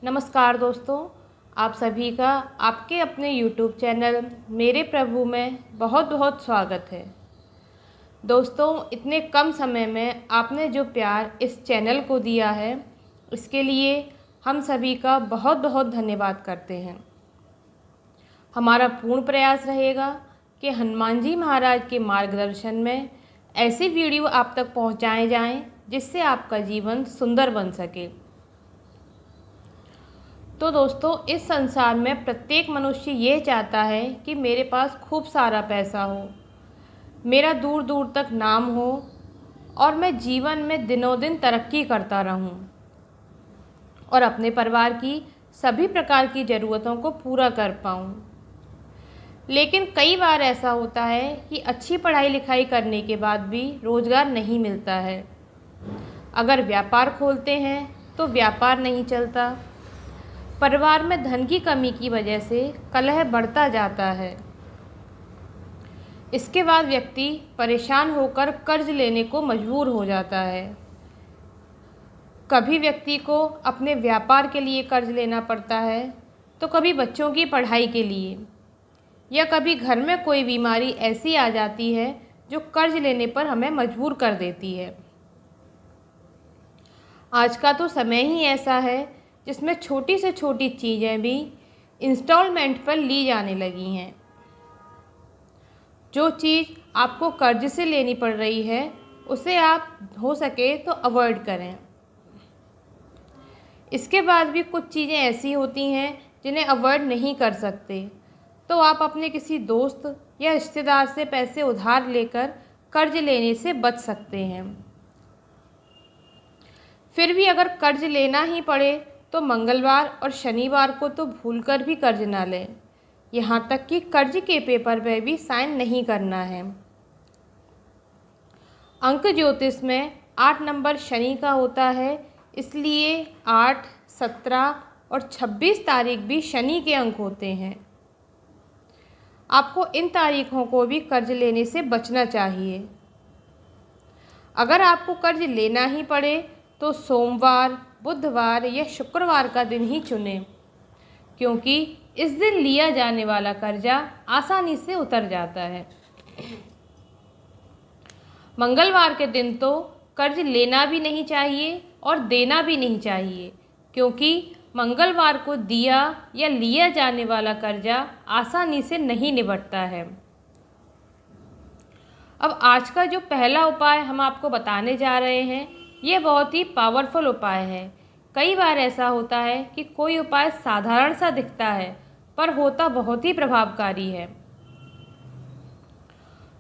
नमस्कार दोस्तों, आप सभी का आपके अपने YouTube चैनल मेरे प्रभु में बहुत बहुत स्वागत है। दोस्तों, इतने कम समय में आपने जो प्यार इस चैनल को दिया है, इसके लिए हम सभी का बहुत बहुत धन्यवाद करते हैं। हमारा पूर्ण प्रयास रहेगा कि हनुमान जी महाराज के मार्गदर्शन में ऐसी वीडियो आप तक पहुंचाए जाएं, जिससे आपका जीवन सुंदर बन सके। तो दोस्तों, इस संसार में प्रत्येक मनुष्य ये चाहता है कि मेरे पास खूब सारा पैसा हो, मेरा दूर दूर तक नाम हो और मैं जीवन में दिनों दिन तरक्की करता रहूं और अपने परिवार की सभी प्रकार की ज़रूरतों को पूरा कर पाऊं। लेकिन कई बार ऐसा होता है कि अच्छी पढ़ाई लिखाई करने के बाद भी रोज़गार नहीं मिलता है। अगर व्यापार खोलते हैं तो व्यापार नहीं चलता। परिवार में धन की कमी की वजह से कलह बढ़ता जाता है। इसके बाद व्यक्ति परेशान होकर कर्ज लेने को मजबूर हो जाता है। कभी व्यक्ति को अपने व्यापार के लिए कर्ज लेना पड़ता है, तो कभी बच्चों की पढ़ाई के लिए, या कभी घर में कोई बीमारी ऐसी आ जाती है जो कर्ज लेने पर हमें मजबूर कर देती है। आज का तो समय ही ऐसा है जिसमें छोटी से छोटी चीज़ें भी इंस्टॉलमेंट पर ली जाने लगी हैं। जो चीज़ आपको कर्ज से लेनी पड़ रही है, उसे आप हो सके तो अवॉइड करें। इसके बाद भी कुछ चीज़ें ऐसी होती हैं जिन्हें अवॉइड नहीं कर सकते, तो आप अपने किसी दोस्त या रिश्तेदार से पैसे उधार लेकर कर्ज लेने से बच सकते हैं। फिर भी अगर कर्ज लेना ही पड़े तो मंगलवार और शनिवार को तो भूलकर भी कर्ज ना लें। यहाँ तक कि कर्ज के पेपर पर भी साइन नहीं करना है। अंक ज्योतिष में 8 नंबर शनि का होता है, इसलिए 8, 17 और 26 तारीख भी शनि के अंक होते हैं। आपको इन तारीखों को भी कर्ज लेने से बचना चाहिए। अगर आपको कर्ज लेना ही पड़े तो सोमवार, बुधवार या शुक्रवार का दिन ही चुनें, क्योंकि इस दिन लिया जाने वाला कर्जा आसानी से उतर जाता है। मंगलवार के दिन तो कर्ज लेना भी नहीं चाहिए और देना भी नहीं चाहिए, क्योंकि मंगलवार को दिया या लिया जाने वाला कर्जा आसानी से नहीं निपटता है। अब आज का जो पहला उपाय हम आपको बताने जा रहे हैं, ये बहुत ही पावरफुल उपाय है। कई बार ऐसा होता है कि कोई उपाय साधारण सा दिखता है, पर होता बहुत ही प्रभावकारी है।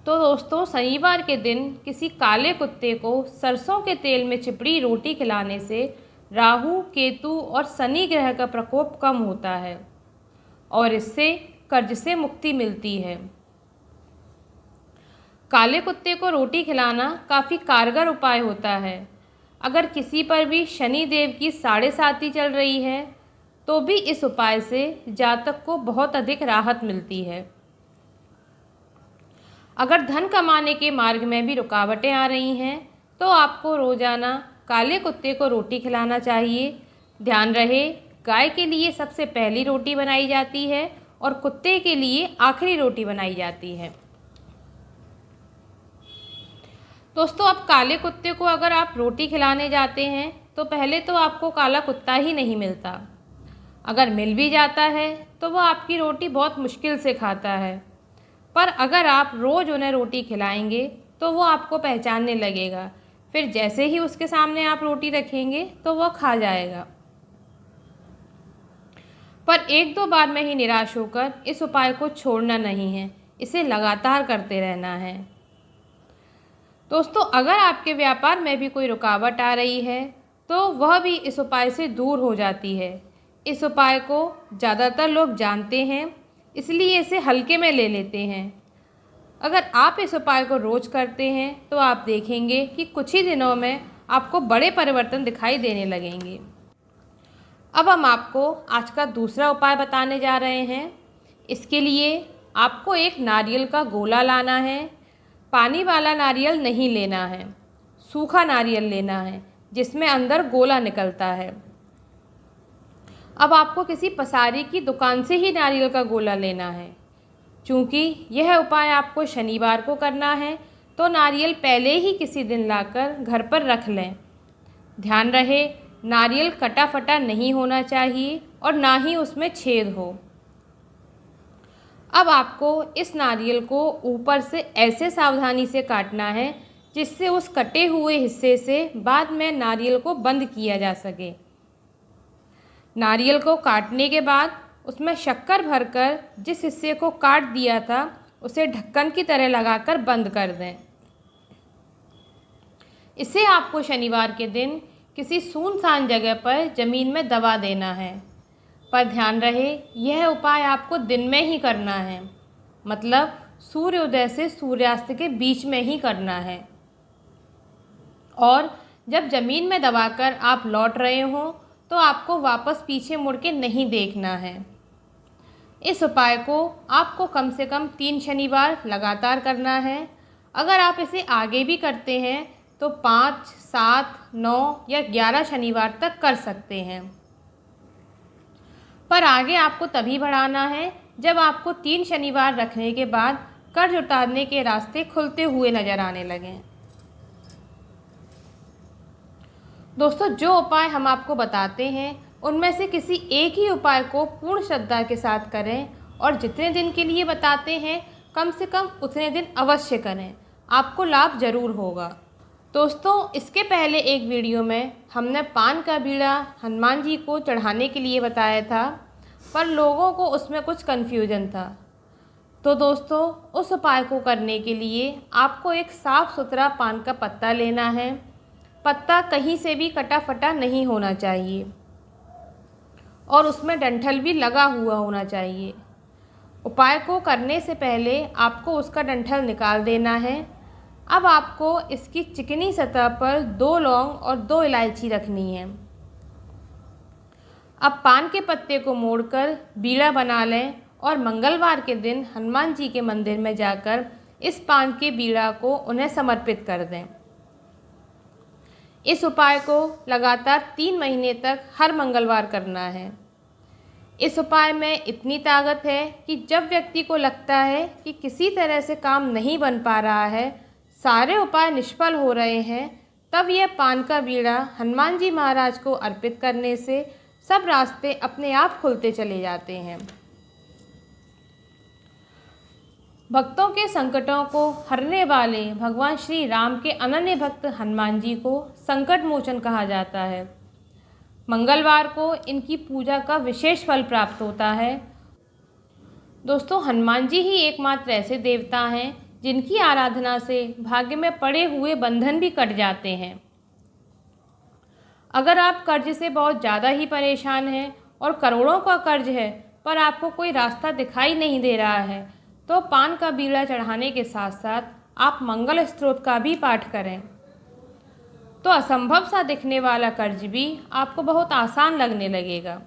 तो दोस्तों, शनिवार के दिन किसी काले कुत्ते को सरसों के तेल में चिपड़ी रोटी खिलाने से राहु, केतु और शनि ग्रह का प्रकोप कम होता है और इससे कर्ज से मुक्ति मिलती है। काले कुत्ते को रोटी खिलाना काफ़ी कारगर उपाय होता है। अगर किसी पर भी शनि देव की 7.5 चल रही है, तो भी इस उपाय से जातक को बहुत अधिक राहत मिलती है। अगर धन कमाने के मार्ग में भी रुकावटें आ रही हैं, तो आपको रोजाना काले कुत्ते को रोटी खिलाना चाहिए। ध्यान रहे, गाय के लिए सबसे पहली रोटी बनाई जाती है और कुत्ते के लिए आखिरी रोटी बनाई जाती है। दोस्तों, अब काले कुत्ते को अगर आप रोटी खिलाने जाते हैं, तो पहले तो आपको काला कुत्ता ही नहीं मिलता। अगर मिल भी जाता है तो वह आपकी रोटी बहुत मुश्किल से खाता है। पर अगर आप रोज़ उन्हें रोटी खिलाएंगे तो वो आपको पहचानने लगेगा। फिर जैसे ही उसके सामने आप रोटी रखेंगे तो वह खा जाएगा। पर 1-2 बार में ही निराश होकर इस उपाय को छोड़ना नहीं है, इसे लगातार करते रहना है। दोस्तों, अगर आपके व्यापार में भी कोई रुकावट आ रही है, तो वह भी इस उपाय से दूर हो जाती है। इस उपाय को ज़्यादातर लोग जानते हैं, इसलिए इसे हल्के में ले लेते हैं। अगर आप इस उपाय को रोज़ करते हैं तो आप देखेंगे कि कुछ ही दिनों में आपको बड़े परिवर्तन दिखाई देने लगेंगे। अब हम आपको आज का दूसरा उपाय बताने जा रहे हैं। इसके लिए आपको एक नारियल का गोला लाना है। पानी वाला नारियल नहीं लेना है, सूखा नारियल लेना है जिसमें अंदर गोला निकलता है। अब आपको किसी पसारी की दुकान से ही नारियल का गोला लेना है। चूँकि यह उपाय आपको शनिवार को करना है, तो नारियल पहले ही किसी दिन लाकर घर पर रख लें। ध्यान रहे, नारियल कटा फटा नहीं होना चाहिए और ना ही उसमें छेद हो। अब आपको इस नारियल को ऊपर से ऐसे सावधानी से काटना है जिससे उस कटे हुए हिस्से से बाद में नारियल को बंद किया जा सके। नारियल को काटने के बाद उसमें शक्कर भरकर जिस हिस्से को काट दिया था उसे ढक्कन की तरह लगाकर बंद कर दें। इसे आपको शनिवार के दिन किसी सुनसान जगह पर ज़मीन में दबा देना है। पर ध्यान रहे, यह उपाय आपको दिन में ही करना है, मतलब सूर्योदय से सूर्यास्त के बीच में ही करना है। और जब ज़मीन में दबाकर आप लौट रहे हों तो आपको वापस पीछे मुड़ के नहीं देखना है। इस उपाय को आपको कम से कम 3 शनिवार लगातार करना है। अगर आप इसे आगे भी करते हैं तो 5, 7, 9 या 11 शनिवार तक कर सकते हैं। पर आगे आपको तभी बढ़ाना है जब आपको 3 शनिवार रखने के बाद कर्ज उतारने के रास्ते खुलते हुए नजर आने लगें। दोस्तों, जो उपाय हम आपको बताते हैं उनमें से किसी एक ही उपाय को पूर्ण श्रद्धा के साथ करें और जितने दिन के लिए बताते हैं कम से कम उतने दिन अवश्य करें, आपको लाभ ज़रूर होगा। दोस्तों, इसके पहले एक वीडियो में हमने पान का बीड़ा हनुमान जी को चढ़ाने के लिए बताया था, पर लोगों को उसमें कुछ कन्फ्यूजन था। तो दोस्तों, उस उपाय को करने के लिए आपको एक साफ़ सुथरा पान का पत्ता लेना है। पत्ता कहीं से भी कटा फटा नहीं होना चाहिए और उसमें डंठल भी लगा हुआ होना चाहिए। उपाय को करने से पहले आपको उसका डंठल निकाल देना है। अब आपको इसकी चिकनी सतह पर 2 लौंग और 2 इलायची रखनी है। अब पान के पत्ते को मोड़कर बीड़ा बना लें और मंगलवार के दिन हनुमान जी के मंदिर में जाकर इस पान के बीड़ा को उन्हें समर्पित कर दें। इस उपाय को लगातार 3 महीने तक हर मंगलवार करना है। इस उपाय में इतनी ताकत है कि जब व्यक्ति को लगता है कि किसी तरह से काम नहीं बन पा रहा है, सारे उपाय निष्फल हो रहे हैं, तब यह पान का बीड़ा हनुमान जी महाराज को अर्पित करने से सब रास्ते अपने आप खुलते चले जाते हैं। भक्तों के संकटों को हरने वाले भगवान श्री राम के अनन्य भक्त हनुमान जी को संकट मोचन कहा जाता है। मंगलवार को इनकी पूजा का विशेष फल प्राप्त होता है। दोस्तों, हनुमान जी ही एकमात्र ऐसे देवता हैं जिनकी आराधना से भाग्य में पड़े हुए बंधन भी कट जाते हैं। अगर आप कर्ज से बहुत ज़्यादा ही परेशान हैं और करोड़ों का कर्ज है पर आपको कोई रास्ता दिखाई नहीं दे रहा है, तो पान का बीड़ा चढ़ाने के साथ साथ आप मंगल स्तोत्र का भी पाठ करें, तो असंभव सा दिखने वाला कर्ज भी आपको बहुत आसान लगने लगेगा।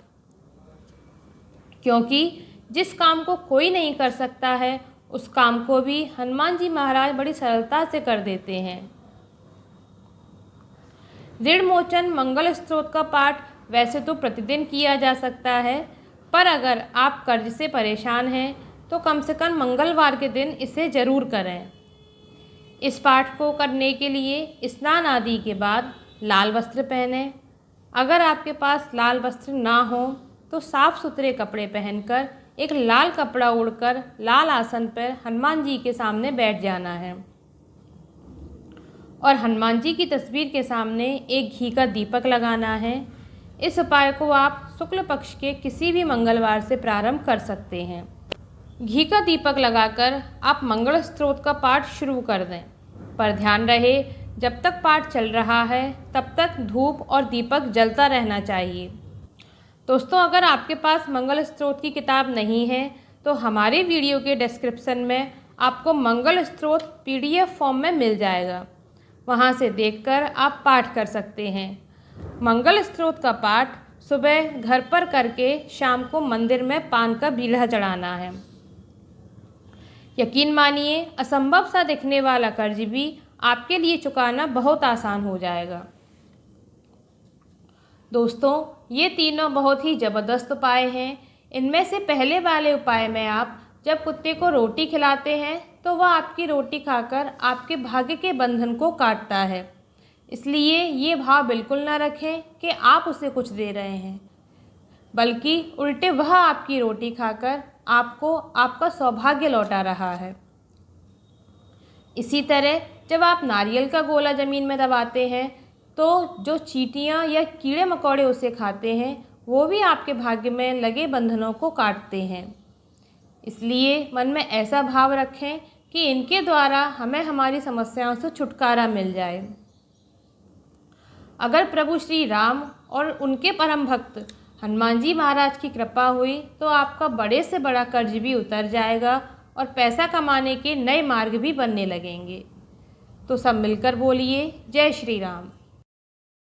क्योंकि जिस काम को कोई नहीं कर सकता है उस काम को भी हनुमान जी महाराज बड़ी सरलता से कर देते हैं। ऋण मोचन मंगल स्तोत्र का पाठ वैसे तो प्रतिदिन किया जा सकता है, पर अगर आप कर्ज से परेशान हैं तो कम से कम मंगलवार के दिन इसे ज़रूर करें। इस पाठ को करने के लिए स्नान आदि के बाद लाल वस्त्र पहनें। अगर आपके पास लाल वस्त्र ना हो तो साफ़ सुथरे कपड़े पहनकर एक लाल कपड़ा ओढ़कर लाल आसन पर हनुमान जी के सामने बैठ जाना है और हनुमान जी की तस्वीर के सामने एक घी का दीपक लगाना है। इस उपाय को आप शुक्ल पक्ष के किसी भी मंगलवार से प्रारंभ कर सकते हैं। घी का दीपक लगाकर आप मंगल स्तोत्र का पाठ शुरू कर दें, पर ध्यान रहे जब तक पाठ चल रहा है तब तक धूप और दीपक जलता रहना चाहिए। दोस्तों, अगर आपके पास मंगल स्तोत्र की किताब नहीं है तो हमारे वीडियो के डिस्क्रिप्शन में आपको मंगल स्तोत्र PDF फॉर्म में मिल जाएगा, वहां से देखकर आप पाठ कर सकते हैं। मंगल स्तोत्र का पाठ सुबह घर पर करके शाम को मंदिर में पान का बीड़ा चढ़ाना है। यकीन मानिए, असंभव सा दिखने वाला कर्ज भी आपके लिए चुकाना बहुत आसान हो जाएगा। दोस्तों, ये तीनों बहुत ही ज़बरदस्त उपाय हैं। इनमें से पहले वाले उपाय में आप जब कुत्ते को रोटी खिलाते हैं तो वह आपकी रोटी खाकर आपके भाग्य के बंधन को काटता है। इसलिए ये भाव बिल्कुल ना रखें कि आप उसे कुछ दे रहे हैं, बल्कि उल्टे वह आपकी रोटी खाकर आपको आपका सौभाग्य लौटा रहा है। इसी तरह जब आप नारियल का गोला ज़मीन में दबाते हैं तो जो चींटियाँ या कीड़े मकोड़े उसे खाते हैं वो भी आपके भाग्य में लगे बंधनों को काटते हैं। इसलिए मन में ऐसा भाव रखें कि इनके द्वारा हमें हमारी समस्याओं से छुटकारा मिल जाए। अगर प्रभु श्री राम और उनके परम भक्त हनुमान जी महाराज की कृपा हुई तो आपका बड़े से बड़ा कर्ज भी उतर जाएगा और पैसा कमाने के नए मार्ग भी बनने लगेंगे। तो सब मिलकर बोलिए, जय श्री राम।